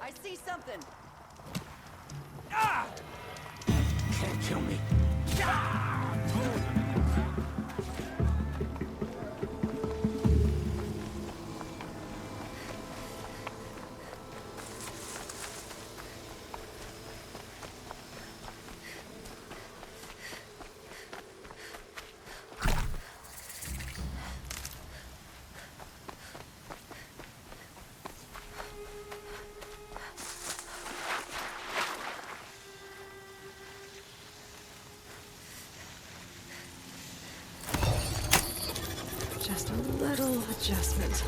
I see something. Ah! Can't kill me. Just a little adjustment.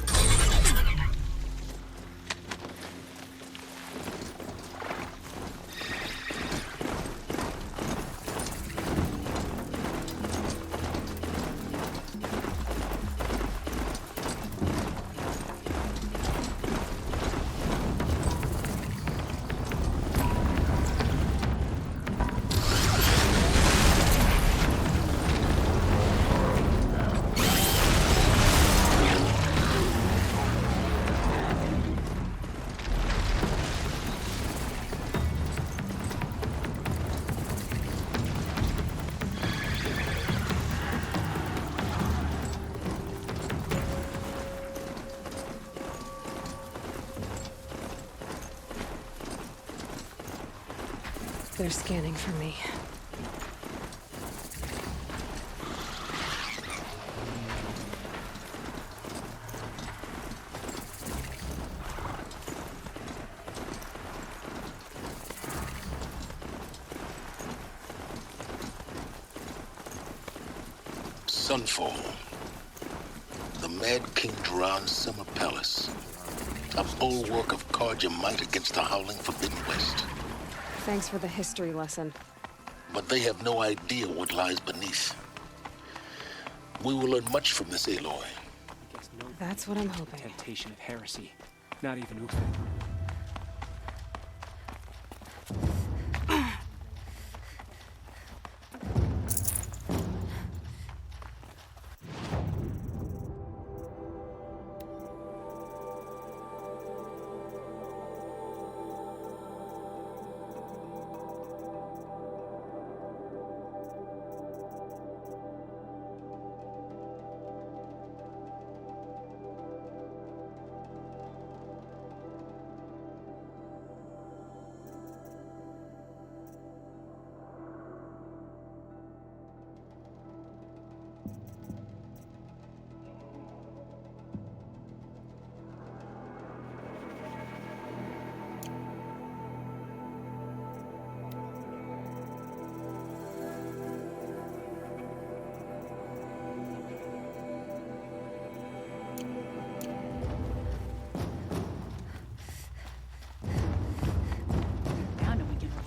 They're scanning for me. Sunfall. The Mad King Duran's summer palace. A bulwark of Carja might against the howling Forbidden West. Thanks for the history lesson. But they have no idea what lies beneath. We will learn much from this, Aloy. That's what I'm hoping. Temptation of heresy. Not even Ufe.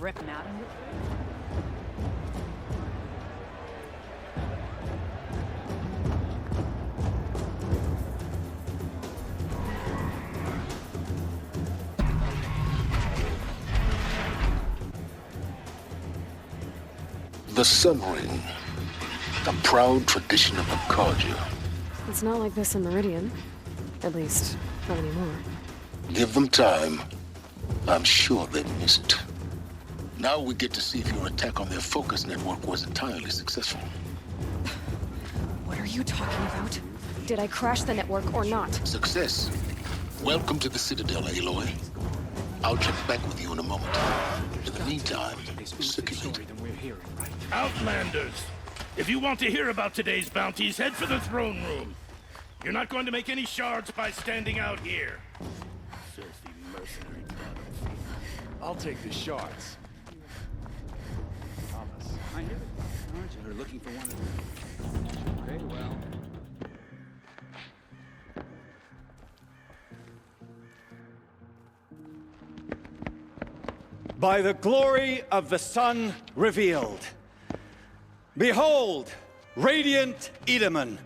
Rip him out. The Sun Ring. A proud tradition of Carja. It's not like this in Meridian. At least, not anymore. Give them time. I'm sure they'd miss it. Now we get to see if your attack on their focus network was entirely successful. What are you talking about? Did I crash the network or not? Success. Welcome to the Citadel, Aloy. I'll check back with you in a moment. In the meantime, circulate. Outlanders! If you want to hear about today's bounties, head for the throne room. You're not going to make any shards by standing out here. Filthy mercenary bottom. I'll take the shards. Thomas, I hear it. Aren't you? You're looking for one of them. Very well. by the glory of the sun revealed. Behold, radiant Edaman,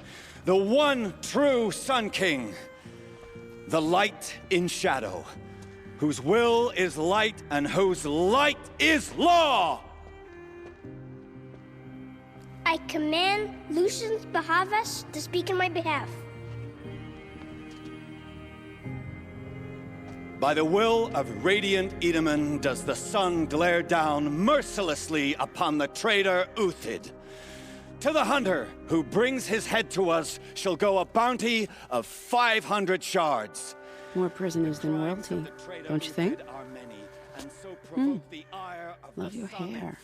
the one true Sun King, the light in shadow, whose will is light and whose light is law! I command Lucius Bahavas to speak in my behalf. By the will of radiant Edaman does the sun glare down mercilessly upon the traitor Uthid. To the hunter who brings his head to us shall go a bounty of 500 shards. More prisoners than royalty, don't you think? Love your hair.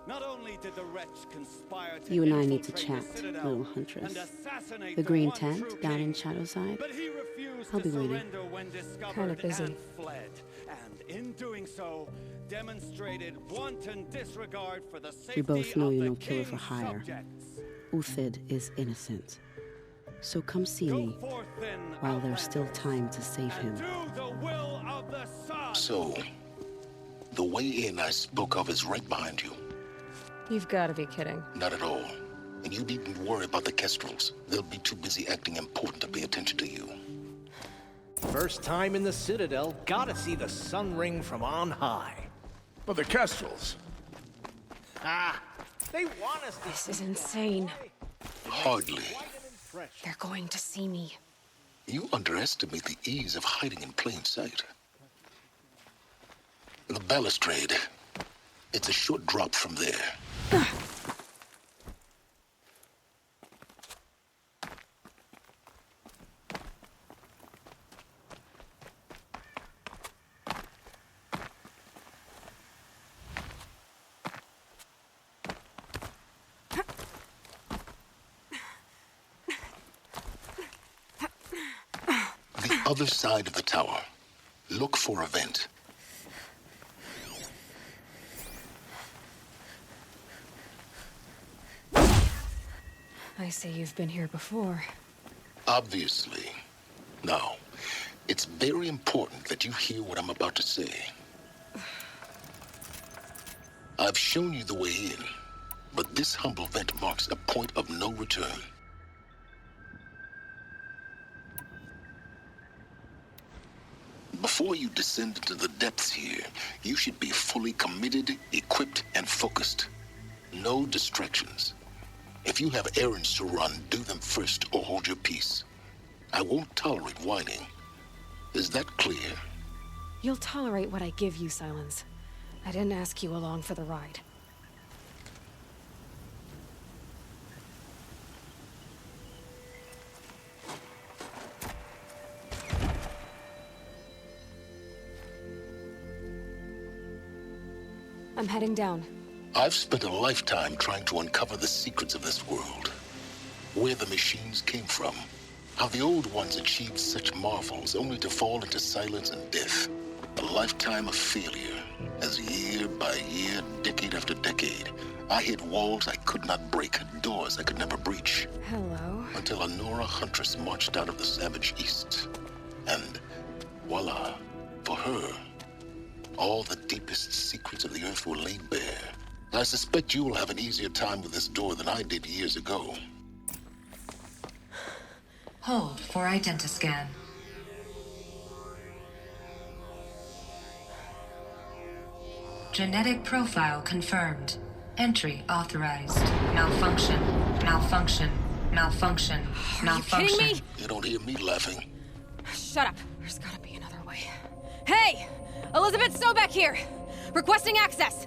Not only did the wretch conspire to You and I need to infiltrate chat, the citadel little huntress. and assassinate The green one true tent down king, in Shadowside. but he refused I'll to be waiting. surrender when discovered Kinda busy. and fled. And in doing so, demonstrated wanton disregard for the safety both know of you're the no killer for king's hire. subjects. Uthid is innocent. So come see Go me forth then, while there's still time to save and him. do the will of the sun. So, the way in I spoke of is right behind you. You've got to be kidding. Not at all. And you needn't worry about the Kestrels. They'll be too busy acting important to pay attention to you. First time in the Citadel, gotta see the sun ring from on high. But the Kestrels. Ah, they want us to... This is insane. Hardly. They're going to see me. You underestimate the ease of hiding in plain sight. The balustrade. It's a short drop from there. The other side of the tower. Look for a vent. I see you've been here before. Obviously. Now, it's very important that you hear what I'm about to say. I've shown you the way in, but this humble vent marks a point of no return. Before you descend into the depths here, you should be fully committed, equipped, and focused. No distractions. If you have errands to run, do them first or hold your peace. I won't tolerate whining. Is that clear? You'll tolerate what I give you, Silence. I didn't ask you along for the ride. I'm heading down. I've spent a lifetime trying to uncover the secrets of this world. Where the machines came from. How the old ones achieved such marvels only to fall into silence and death. A lifetime of failure. As year by year, decade after decade, I hit walls I could not break, doors I could never breach. Hello. Until a Nora huntress marched out of the savage east. And voila, for her, all the deepest secrets of the earth were laid bare. I suspect you will have an easier time with this door than I did years ago. Hold for identiscan. Genetic profile confirmed. Entry authorized. Malfunction. Malfunction. Malfunction. Malfunction. You kidding me? You don't hear me laughing. Shut up. There's gotta be another way. Hey! Elizabeth Sobeck here! Requesting access!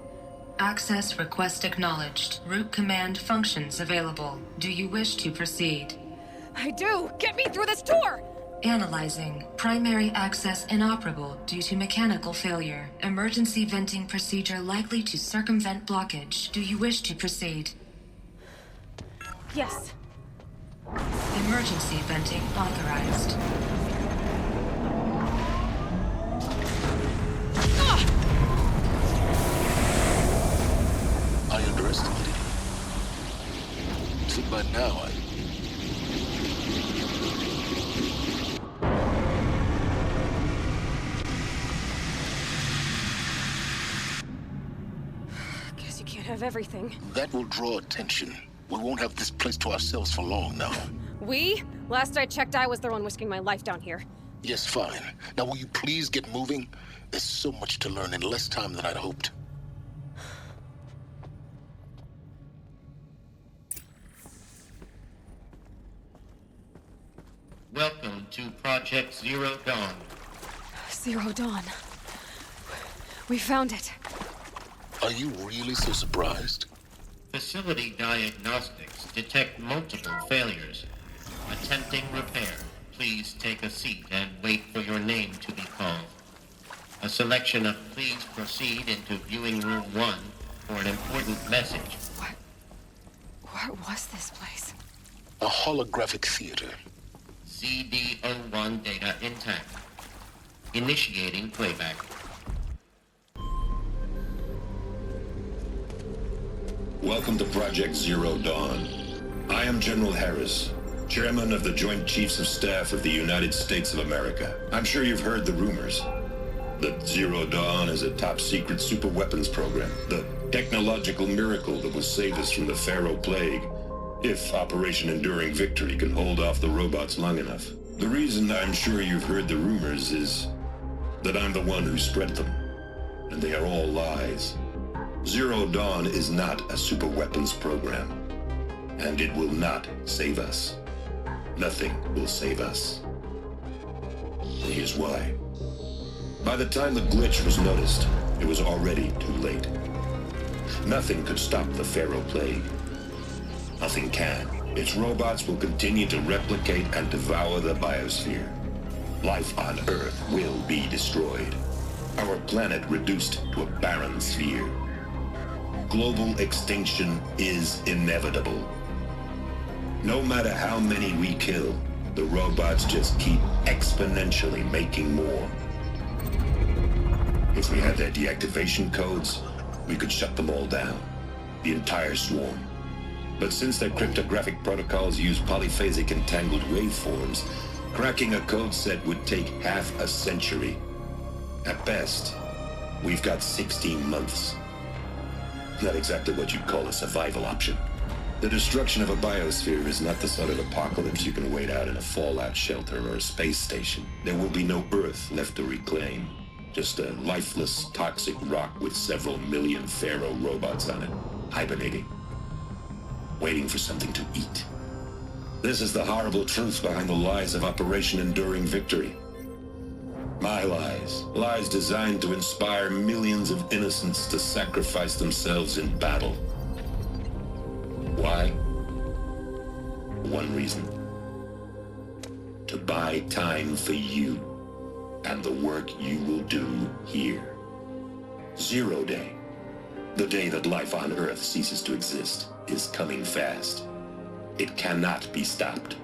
Access request acknowledged. Root command functions available. Do you wish to proceed? I do! Get me through this tour! Analyzing. Primary access inoperable due to mechanical failure. Emergency venting procedure likely to circumvent blockage. Do you wish to proceed? Yes. Emergency venting authorized. I underestimated you. See, by now, Guess you can't have everything. that will draw attention. We won't have this place to ourselves for long now. We? Last I checked, I was the one risking my life down here. Yes, fine. Now, will you please get moving? There's so much to learn in less time than I'd hoped. Welcome to Project Zero Dawn. Zero Dawn. We found it. Are you really so surprised? Facility diagnostics detect multiple failures. Attempting repair. Please take a seat and wait for your name to be called. A selection of please proceed into viewing room 1 for an important message. What was this place? A holographic theater. CD01 data intact. Initiating playback. Welcome to Project Zero Dawn. I am General Harris, Chairman of the Joint Chiefs of Staff of the United States of America. I'm sure you've heard the rumors that Zero Dawn is a top-secret superweapons program, the technological miracle that will save us from the Pharaoh Plague, if Operation Enduring Victory can hold off the robots long enough. The reason I'm sure you've heard the rumors is that I'm the one who spread them, and they are all lies. Zero Dawn is not a superweapons program, and it will not save us. Nothing will save us. And here's why. By the time the glitch was noticed, it was already too late. Nothing could stop the Pharaoh Plague. Nothing can. Its robots will continue to replicate and devour the biosphere. Life on Earth will be destroyed. Our planet reduced to a barren sphere. Global extinction is inevitable. No matter how many we kill, the robots just keep exponentially making more. If we had their deactivation codes, we could shut them all down. The entire swarm. But since their cryptographic protocols use polyphasic entangled waveforms, cracking a code set would take half a century. At best, we've got 16 months. Not exactly what you'd call a survival option. The destruction of a biosphere is not the sort of apocalypse you can wait out in a fallout shelter or a space station. There will be no Earth left to reclaim. Just a lifeless, toxic rock with several million Pharaoh robots on it, hibernating, waiting for something to eat. This is the horrible truth behind the lies of Operation Enduring Victory. My lies. Lies designed to inspire millions of innocents to sacrifice themselves in battle. Why? One reason. To buy time for you and the work you will do here. Zero Day, the day that life on Earth ceases to exist, is coming fast. It cannot be stopped.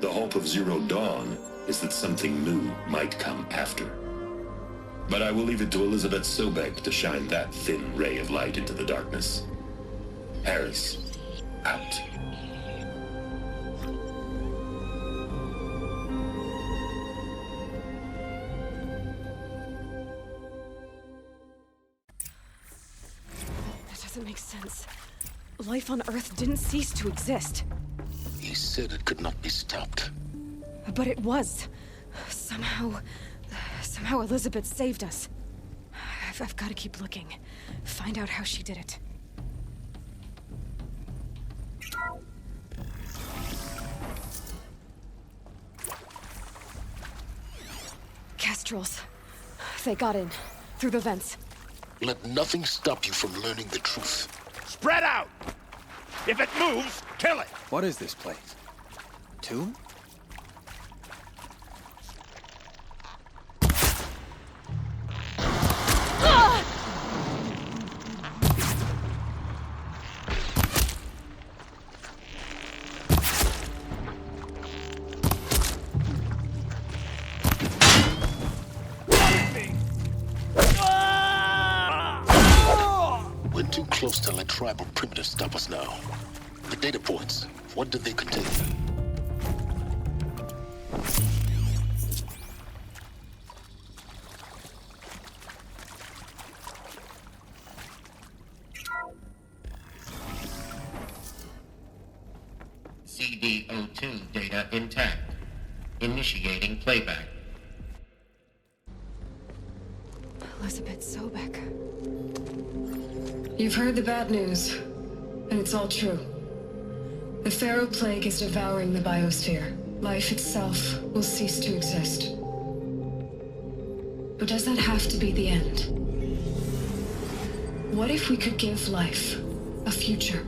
The hope of Zero Dawn is that something new might come after. But I will leave it to Elizabeth Sobek to shine that thin ray of light into the darkness. Harris, out. That doesn't make sense. Life on Earth didn't cease to exist. He said it could not be stopped. But it was. Somehow Elizabeth saved us. I've got to keep looking. Find out how she did it. Kestrels. They got in. Through the vents. Let nothing stop you from learning the truth. Spread out! If it moves, kill it! What is this place? Tomb? We're too close to let tribal primitives stop us now. The data points, what did they contain? CD02 data intact. Initiating playback. Elizabeth Sobek. You've heard the bad news, and it's all true. The Pharaoh Plague is devouring the biosphere. Life itself will cease to exist. But does that have to be the end? What if we could give life a future?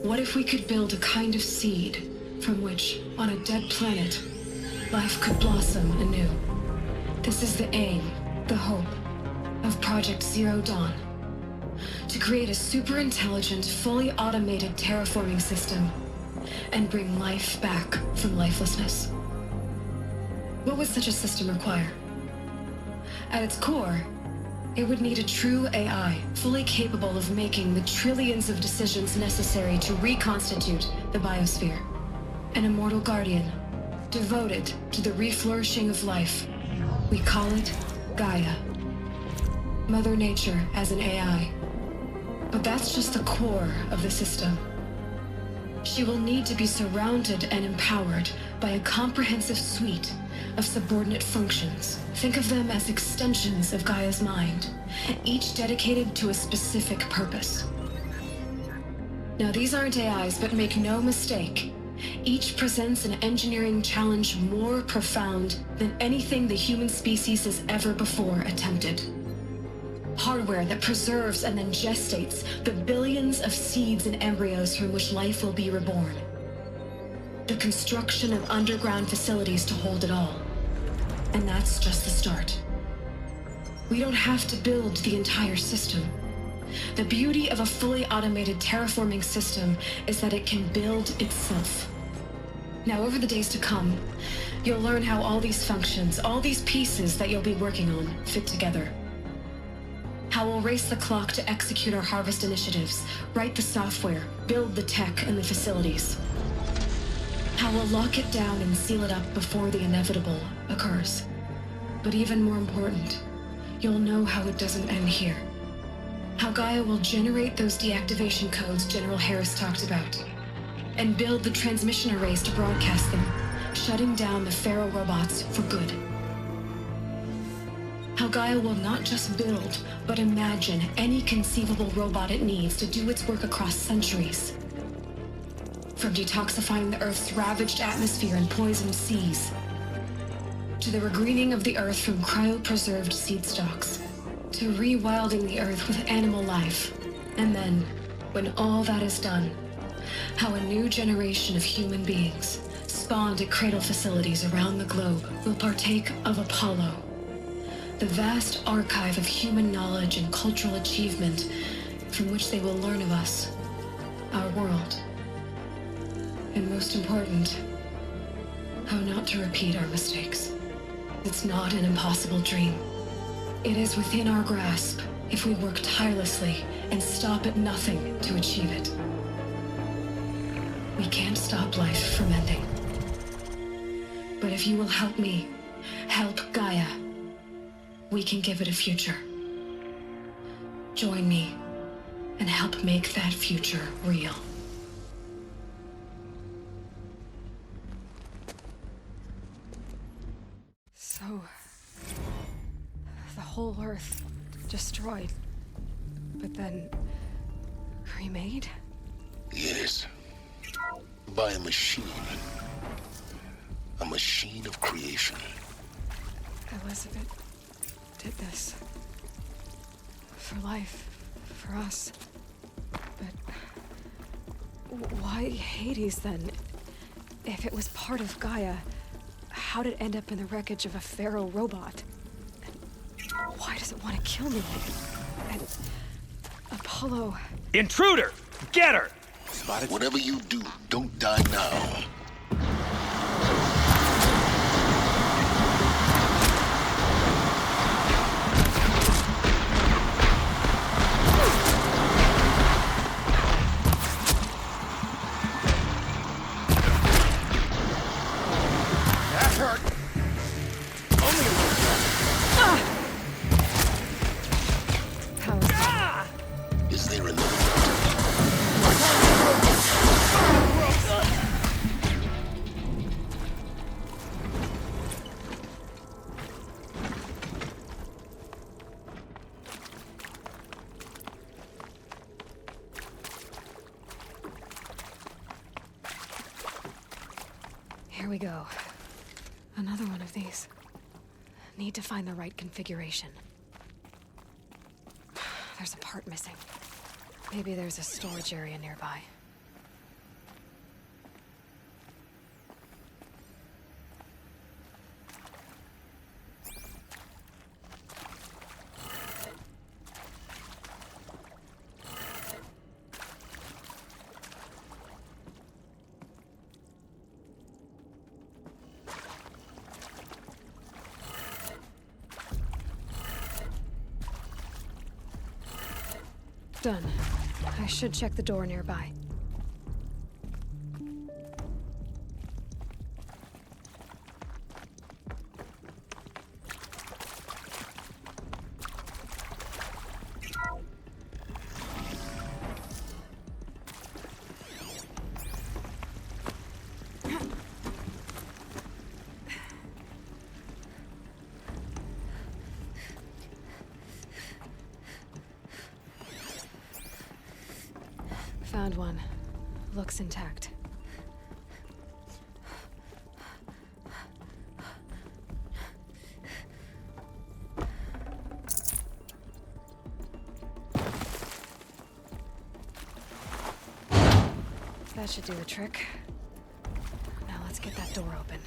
What if we could build a kind of seed from which, on a dead planet, life could blossom anew? This is the aim, the hope, of Project Zero Dawn. To create a super-intelligent, fully automated terraforming system and bring life back from lifelessness. What would such a system require? At its core, it would need a true AI, fully capable of making the trillions of decisions necessary to reconstitute the biosphere. An immortal guardian, devoted to the reflourishing of life. We call it Gaia. Mother Nature as an AI. But that's just the core of the system. She will need to be surrounded and empowered by a comprehensive suite of subordinate functions. Think of them as extensions of Gaia's mind, each dedicated to a specific purpose. Now, these aren't AIs, but make no mistake, each presents an engineering challenge more profound than anything the human species has ever before attempted. Hardware that preserves and then gestates the billions of seeds and embryos from which life will be reborn. The construction of underground facilities to hold it all. And that's just the start. We don't have to build the entire system. The beauty of a fully automated terraforming system is that it can build itself. Now, over the days to come, you'll learn how all these functions, all these pieces that you'll be working on, fit together. How we'll race the clock to execute our harvest initiatives, write the software, build the tech and the facilities. How we'll lock it down and seal it up before the inevitable occurs. But even more important, you'll know how it doesn't end here. How Gaia will generate those deactivation codes General Harris talked about, and build the transmission arrays to broadcast them, shutting down the Pharaoh robots for good. How Gaia will not just build, but imagine any conceivable robot it needs to do its work across centuries. From detoxifying the Earth's ravaged atmosphere and poisoned seas, to the regreening of the Earth from cryopreserved seed stalks, to rewilding the Earth with animal life. And then, when all that is done, how a new generation of human beings, spawned at cradle facilities around the globe, will partake of Apollo, the vast archive of human knowledge and cultural achievement from which they will learn of us, our world. And most important, how not to repeat our mistakes. It's not an impossible dream. It is within our grasp if we work tirelessly and stop at nothing to achieve it. We can't stop life from ending. But if you will help me, help Gaia, we can give it a future. Join me and help make that future real. So, the whole Earth destroyed, but then remade? Yes. By a machine. A machine of creation. Elizabeth did this. For life. For us. But why Hades then? If it was part of Gaia, how did it end up in the wreckage of a Pharaoh robot? And why does it want to kill me? And Apollo... Intruder! Get her! Spotted. Whatever you do, don't die now. Here we go. Another one of these. Need to find the right configuration. There's a part missing. Maybe there's a storage area nearby. Done. I should check the door nearby. Found one. Looks intact. That should do the trick. Now let's get that door open.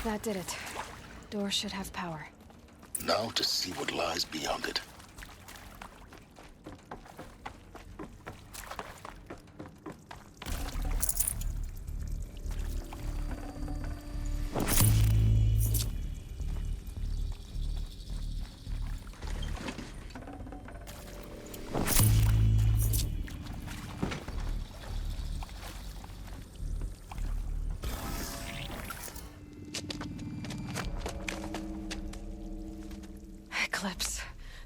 That did it. Door should have power. Now to see what lies beyond it.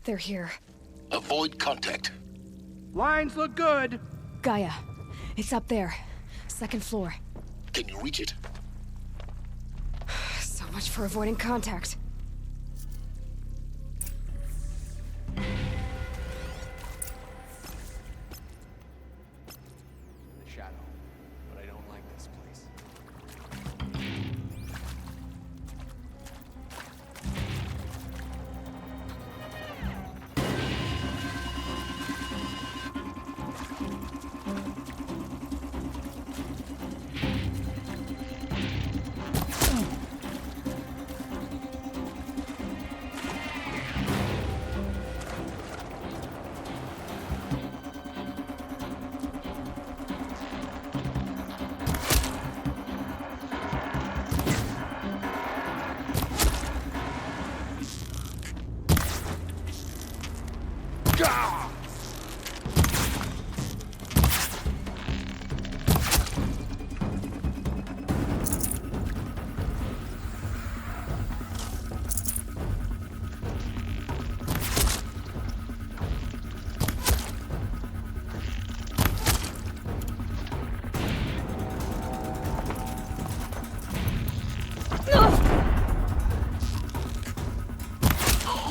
They're here. Avoid contact. Lines look good. Gaia, it's up there. Second floor. Can you reach it? So much for avoiding contact. The shadow. But I don't like this place.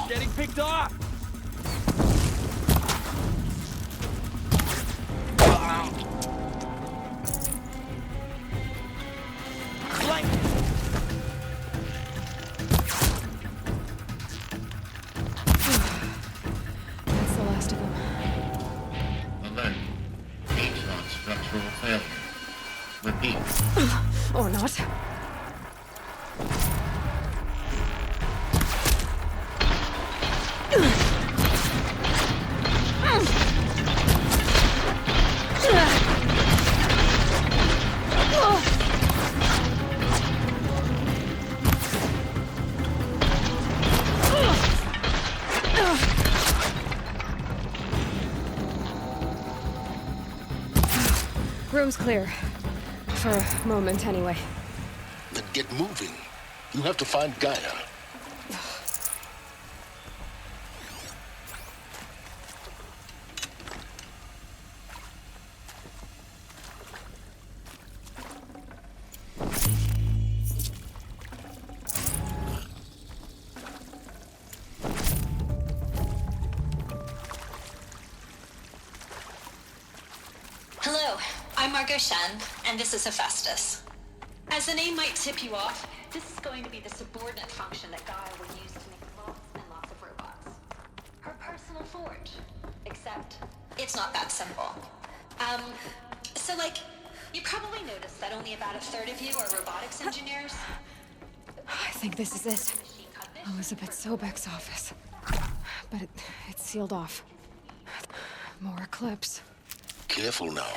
Getting picked off! That's the last of them. Alert. Gates on structural failure. Repeat. Or not. Room's clear. For a moment, anyway. Then get moving. You have to find Gaia. Hello, I'm Margot Shen, and this is Hephaestus. As the name might tip you off, this is going to be the subordinate function that Gaia will use to make lots and lots of robots. Her personal forge. Except, it's not that simple. So you probably noticed that only about a third of you are robotics engineers. I think this is it. Elizabeth Sobek's office. But it's sealed off. More eclipse. Careful now.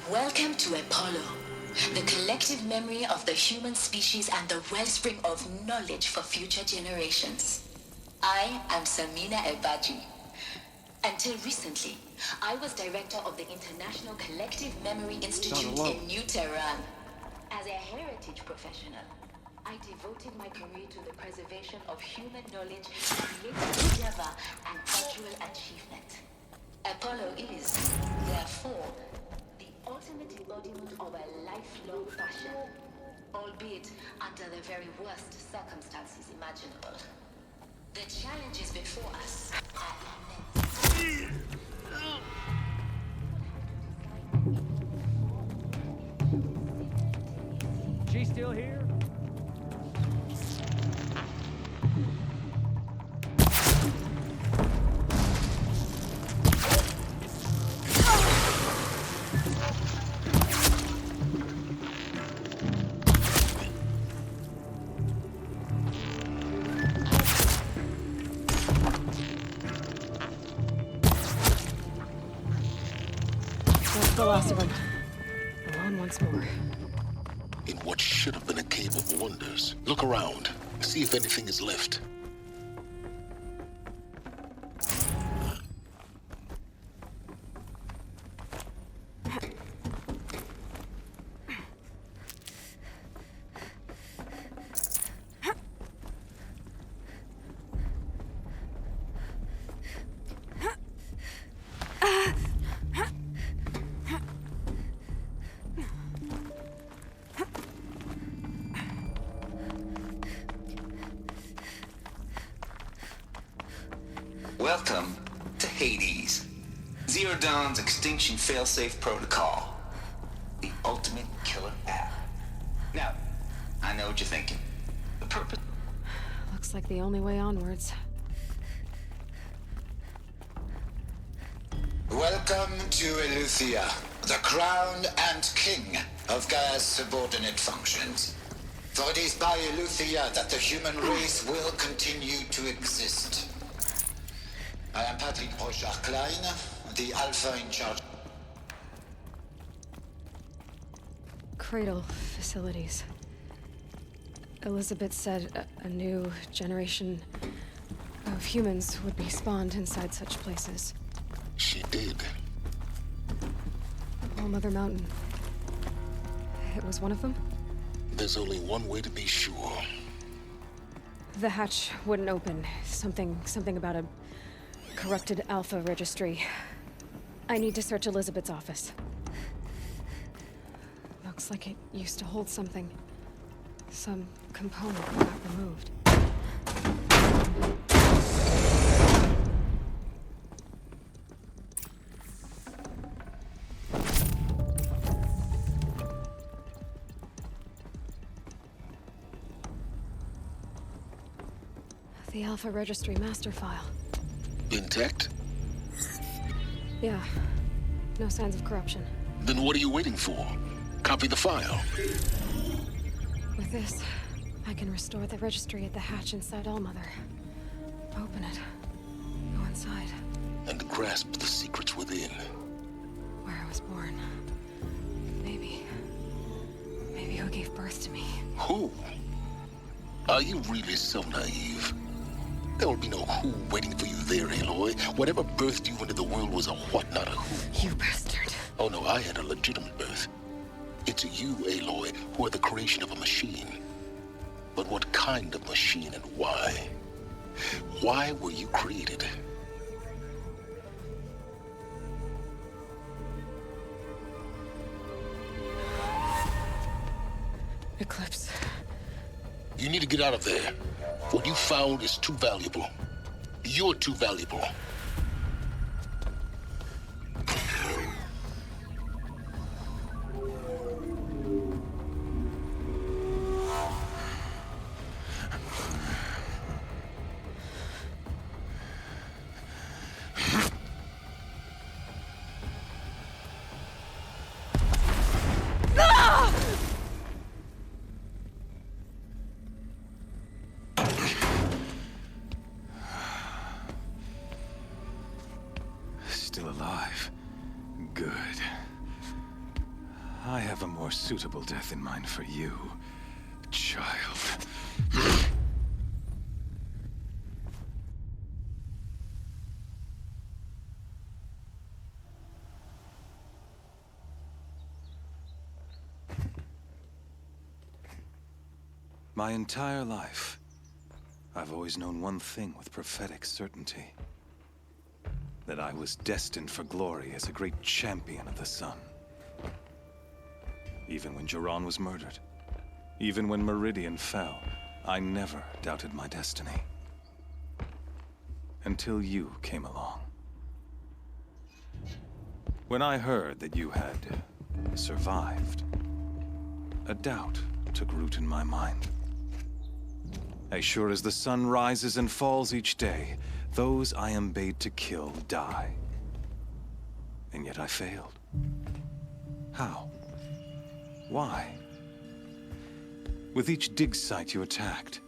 Welcome to Apollo, the collective memory of the human species and the wellspring of knowledge for future generations. I am Samina Ebaji. Until recently, I was director of the International Collective Memory Institute in New Tehran. As a heritage professional, I devoted my career to the preservation of human knowledge, creative endeavor, and cultural achievement. Apollo is, therefore, the ultimate embodiment of a lifelong passion, albeit under the very worst circumstances imaginable. The challenges before us are immense. She still here? That's the last of them. Alone once more. In what should have been a cave of wonders. Look around. See if anything is left. Welcome to Hades, Zero Dawn's extinction failsafe protocol, the ultimate killer app. Now, I know what you're thinking. The purpose... Looks like the only way onwards. Welcome to Eleuthia, the crown and king of Gaia's subordinate functions. For it is by Eleuthia that the human race will continue to exist. I am Patrick Brochard-Klein, the Alpha in charge. Cradle facilities. Elizabeth said a new generation of humans would be spawned inside such places. She did. All Mother Mountain. It was one of them? There's only one way to be sure. The hatch wouldn't open. Something about a corrupted Alpha registry. I need to search Elizabeth's office. Looks like it used to hold something. Some component got removed. The Alpha Registry master file. Intact? Yeah. No signs of corruption. Then what are you waiting for? Copy the file. With this, I can restore the registry at the hatch inside Allmother. Open it. Go inside. And grasp the secrets within. Where I was born. Maybe who gave birth to me. Who? Are you really so naive? There will be no who waiting for you there, Aloy. Whatever birthed you into the world was a what, not a who. You bastard. Oh no, I had a legitimate birth. It's you, Aloy, who are the creation of a machine. But what kind of machine and why? Why were you created? Eclipse. You need to get out of there. What you found is too valuable. You're too valuable. Still alive. Good. I have a more suitable death in mind for you, child. My entire life, I've always known one thing with prophetic certainty. That I was destined for glory as a great champion of the sun. Even when Jiran was murdered, even when Meridian fell, I never doubted my destiny. Until you came along. When I heard that you had survived, a doubt took root in my mind. As sure as the sun rises and falls each day, those I am bade to kill die. And yet I failed. How? Why? With each dig site you attacked,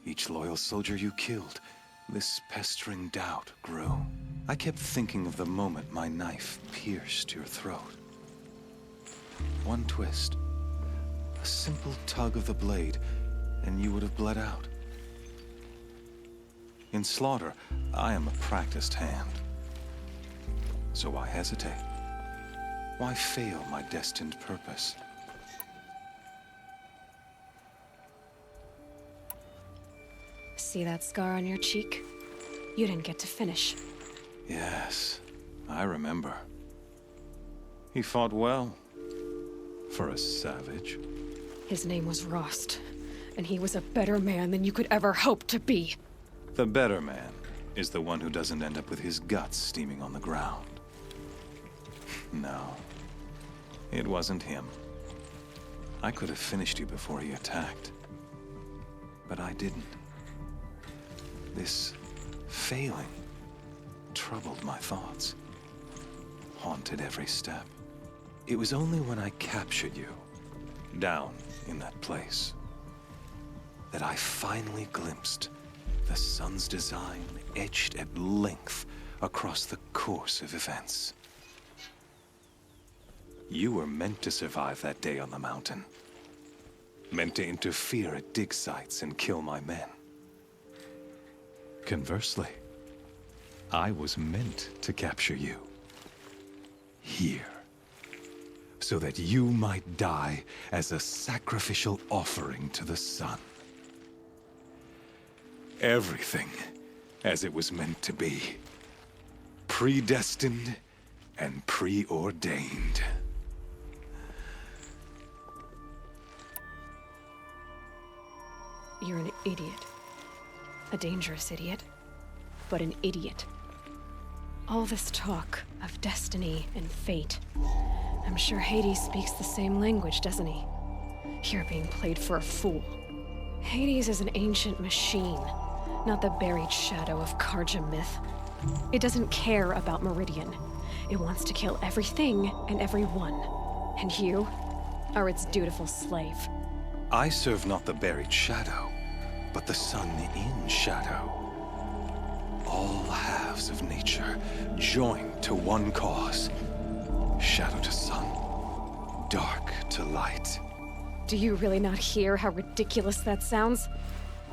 each loyal soldier you killed, this pestering doubt grew. I kept thinking of the moment my knife pierced your throat. One twist, a simple tug of the blade, and you would have bled out. In slaughter, I am a practiced hand. So why hesitate? Why fail my destined purpose? See that scar on your cheek? You didn't get to finish. Yes, I remember. He fought well. For a savage. His name was Rost, and he was a better man than you could ever hope to be. The better man is the one who doesn't end up with his guts steaming on the ground. No, it wasn't him. I could have finished you before he attacked. But I didn't. This failing troubled my thoughts, haunted every step. It was only when I captured you, down in that place, that I finally glimpsed the sun's design etched at length across the course of events. You were meant to survive that day on the mountain. Meant to interfere at dig sites and kill my men. Conversely, I was meant to capture you. Here. So that you might die as a sacrificial offering to the sun. Everything as it was meant to be. Predestined and preordained. You're an idiot. A dangerous idiot, but an idiot. All this talk of destiny and fate. I'm sure Hades speaks the same language, doesn't he? You're being played for a fool. Hades is an ancient machine, not the buried shadow of Karja myth. It doesn't care about Meridian. It wants to kill everything and everyone. And you are its dutiful slave. I serve not the buried shadow, but the sun in shadow. All halves of nature joined to one cause. Shadow to sun, dark to light. Do you really not hear how ridiculous that sounds?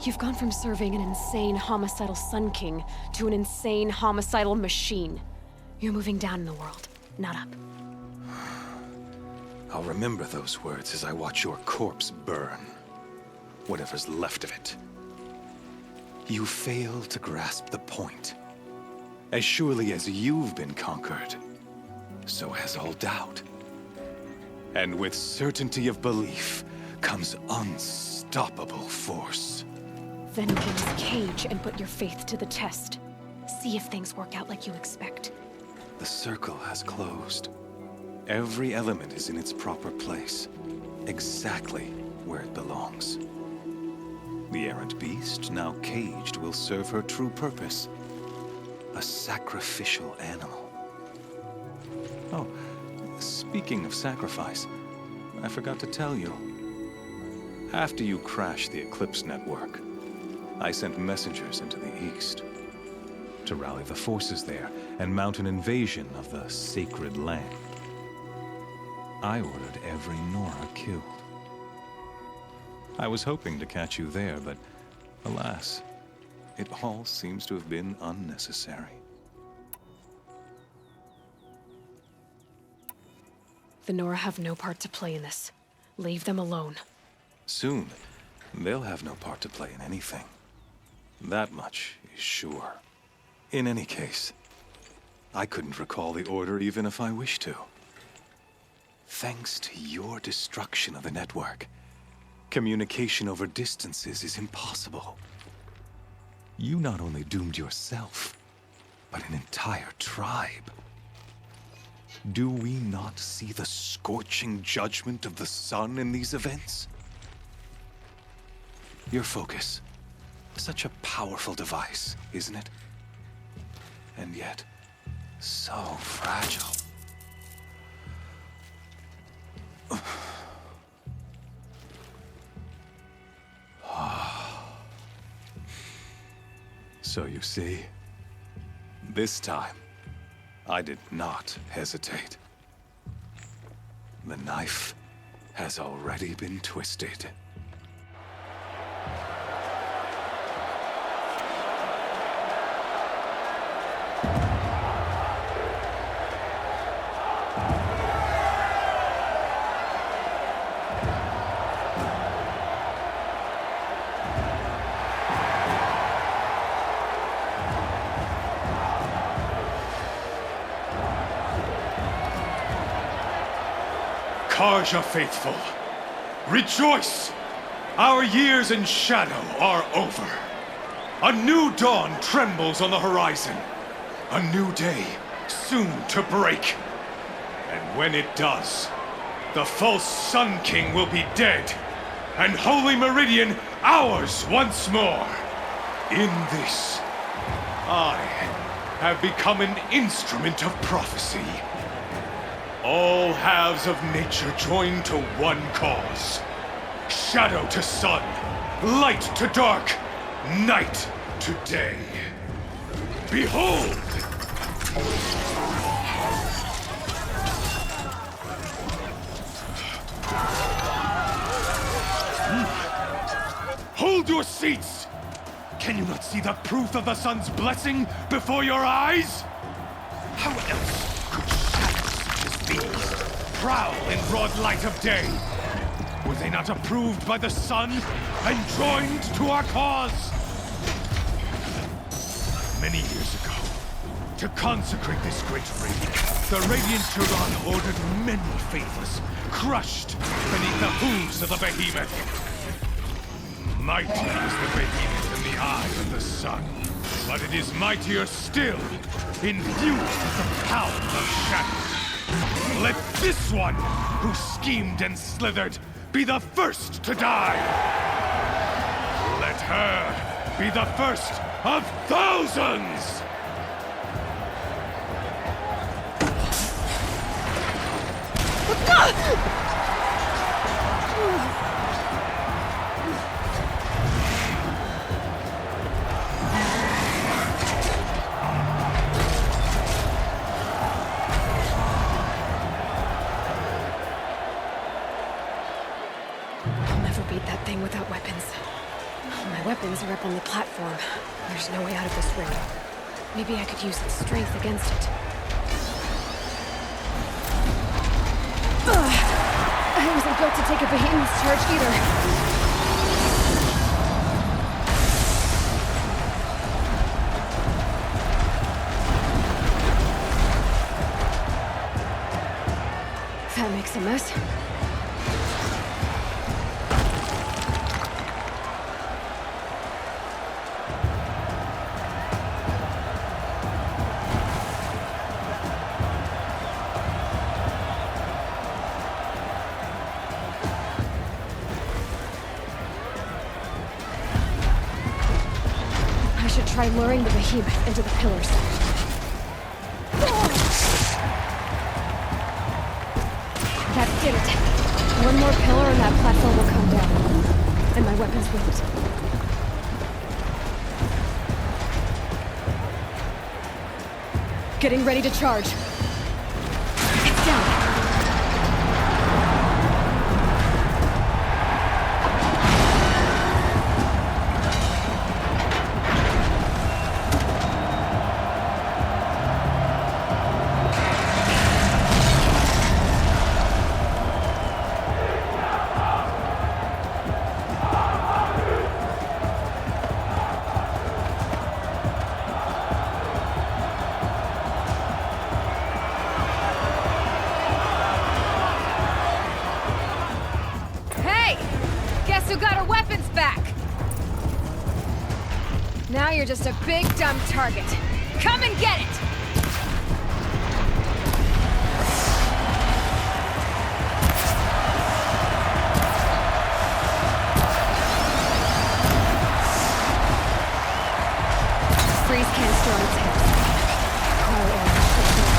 You've gone from serving an insane homicidal Sun King to an insane homicidal machine. You're moving down in the world, not up. I'll remember those words as I watch your corpse burn. Whatever's left of it. You fail to grasp the point. As surely as you've been conquered, so has all doubt. And with certainty of belief comes unstoppable force. Then open this cage and put your faith to the test. See if things work out like you expect. The circle has closed. Every element is in its proper place, exactly where it belongs. The errant beast, now caged, will serve her true purpose. A sacrificial animal. Oh, speaking of sacrifice, I forgot to tell you. After you crashed the Eclipse network, I sent messengers into the east to rally the forces there and mount an invasion of the sacred land. I ordered every Nora killed. I was hoping to catch you there, but alas, it all seems to have been unnecessary. The Nora have no part to play in this. Leave them alone. Soon, they'll have no part to play in anything. That much is sure. In any case, I couldn't recall the order even if I wished to. Thanks to your destruction of the network, communication over distances is impossible. You not only doomed yourself, but an entire tribe. Do we not see the scorching judgment of the sun in these events? Your focus. Such a powerful device, isn't it? And yet, so fragile. So you see, this time, I did not hesitate. The knife has already been twisted. Karja faithful, rejoice! Our years in shadow are over. A new dawn trembles on the horizon. A new day soon to break. And when it does, the false Sun King will be dead, and Holy Meridian ours once more. In this, I have become an instrument of prophecy. All halves of nature join to one cause. Shadow to sun, light to dark, night to day. Behold! Hold your seats! Can you not see the proof of the sun's blessing before your eyes? How else could shadows such as these prowl in broad light of day? Were they not approved by the sun and joined to our cause? Many years ago, to consecrate this great ring, the Radiant Turan ordered many faithless, crushed beneath the hooves of the behemoth. Mighty is the behemoth in the eye of the sun, but it is mightier still, infused with the power of shadow. Let this one, who schemed and slithered, be the first to die. Let her be the first of thousands! I'll never beat that thing without weapons. My weapons are up on the platform. There's no way out of this ring. Maybe I could use its strength against it. I wasn't built to take a behemoth's charge either. That makes a mess. I should try luring the behemoth into the pillars. That did it. One more pillar and that platform will come down. And my weapons won't. Getting ready to charge. It's down. Who got her weapons back? Now you're just a big, dumb target. Come and get it! Freeze canister on its head. Cryo air should do it.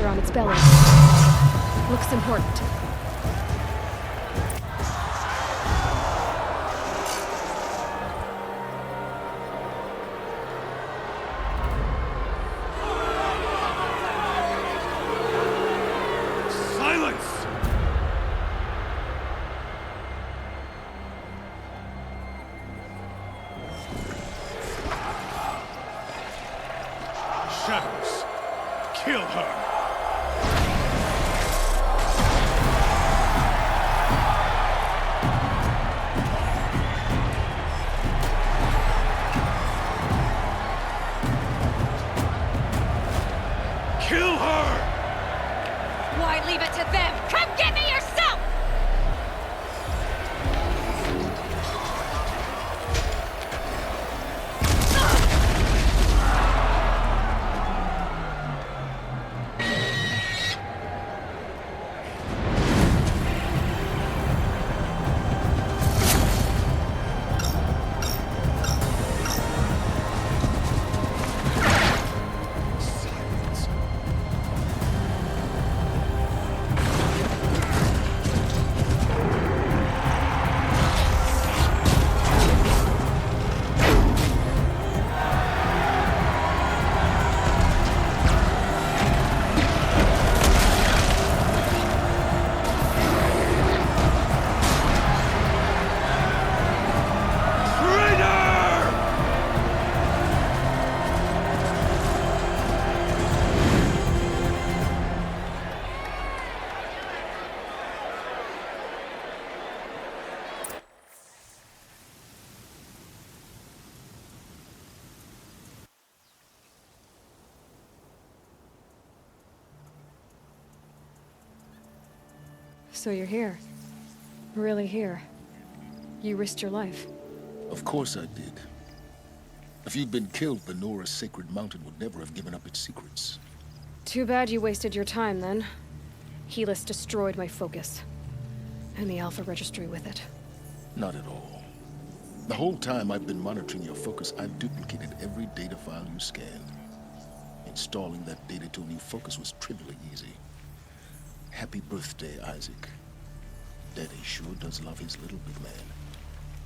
On its belly. Looks important. Silence! Shadows, kill her! Kill her! Why leave it to them? Come get me yourself! So you're here. Really here. You risked your life. Of course I did. If you'd been killed, the Nora's sacred mountain would never have given up its secrets. Too bad you wasted your time, then. Helis destroyed my focus. And the Alpha Registry with it. Not at all. The whole time I've been monitoring your focus, I've duplicated every data file you scanned. Installing that data to a new focus was trivially easy. Happy birthday, Isaac. Daddy sure does love his little big man.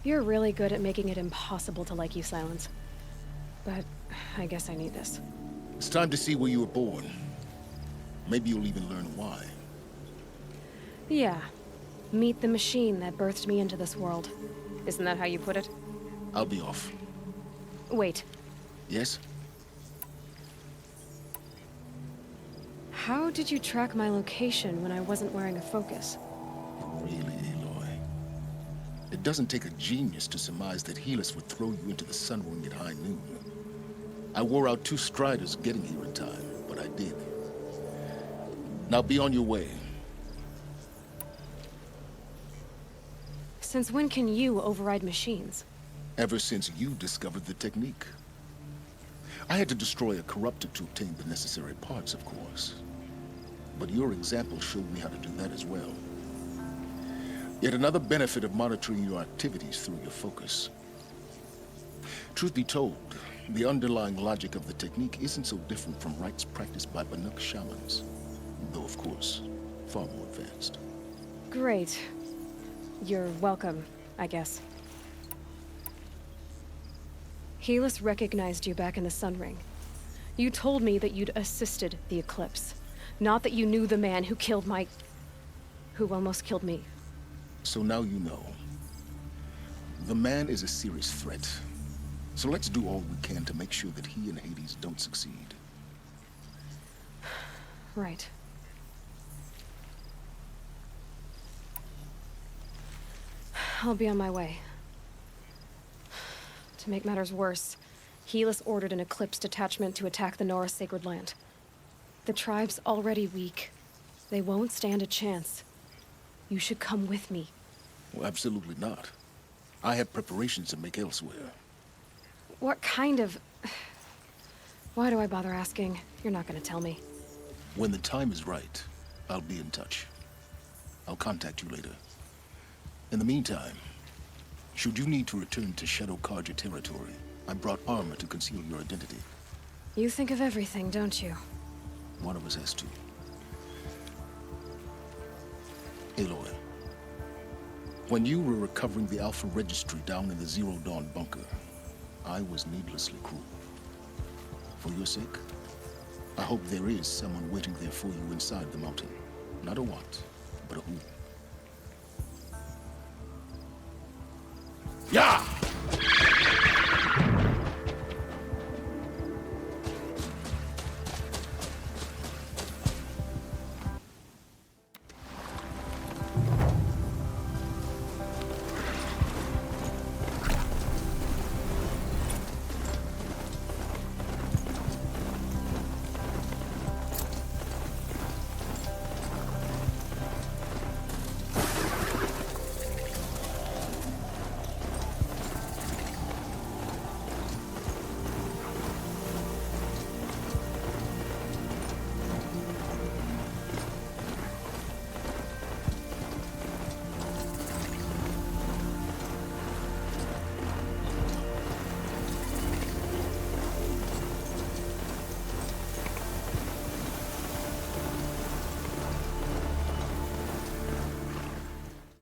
You're really good at making it impossible to like you, Silence. But I guess I need this. It's time to see where you were born. Maybe you'll even learn why. Yeah. Meet the machine that birthed me into this world. Isn't that how you put it? I'll be off. Wait. Yes? How did you track my location when I wasn't wearing a focus? Really, Aloy? It doesn't take a genius to surmise that Helis would throw you into the sun ring at high noon. I wore out 2 striders getting here in time, but I did. Now be on your way. Since when can you override machines? Ever since you discovered the technique. I had to destroy a corruptor to obtain the necessary parts, of course. But your example showed me how to do that as well. Yet another benefit of monitoring your activities through your focus. Truth be told, the underlying logic of the technique isn't so different from rites practiced by Banuk shamans. Though, of course, far more advanced. Great. You're welcome, I guess. Helis recognized you back in the Sun Ring. You told me that you'd assisted the Eclipse. Not that you knew the man who killed who almost killed me. So now you know. The man is a serious threat. So let's do all we can to make sure that he and Hades don't succeed. Right. I'll be on my way. To make matters worse, Helis ordered an Eclipse detachment to attack the Nora Sacred Land. The tribe's already weak. They won't stand a chance. You should come with me. Well, absolutely not. I have preparations to make elsewhere. What kind of... Why do I bother asking? You're not gonna tell me. When the time is right, I'll be in touch. I'll contact you later. In the meantime, should you need to return to Shadow Karja territory, I brought armor to conceal your identity. You think of everything, don't you? One of us has to. Aloy, when you were recovering the Alpha Registry down in the Zero Dawn bunker, I was needlessly cruel. For your sake, I hope there is someone waiting there for you inside the mountain. Not a what, but a who. Yeah!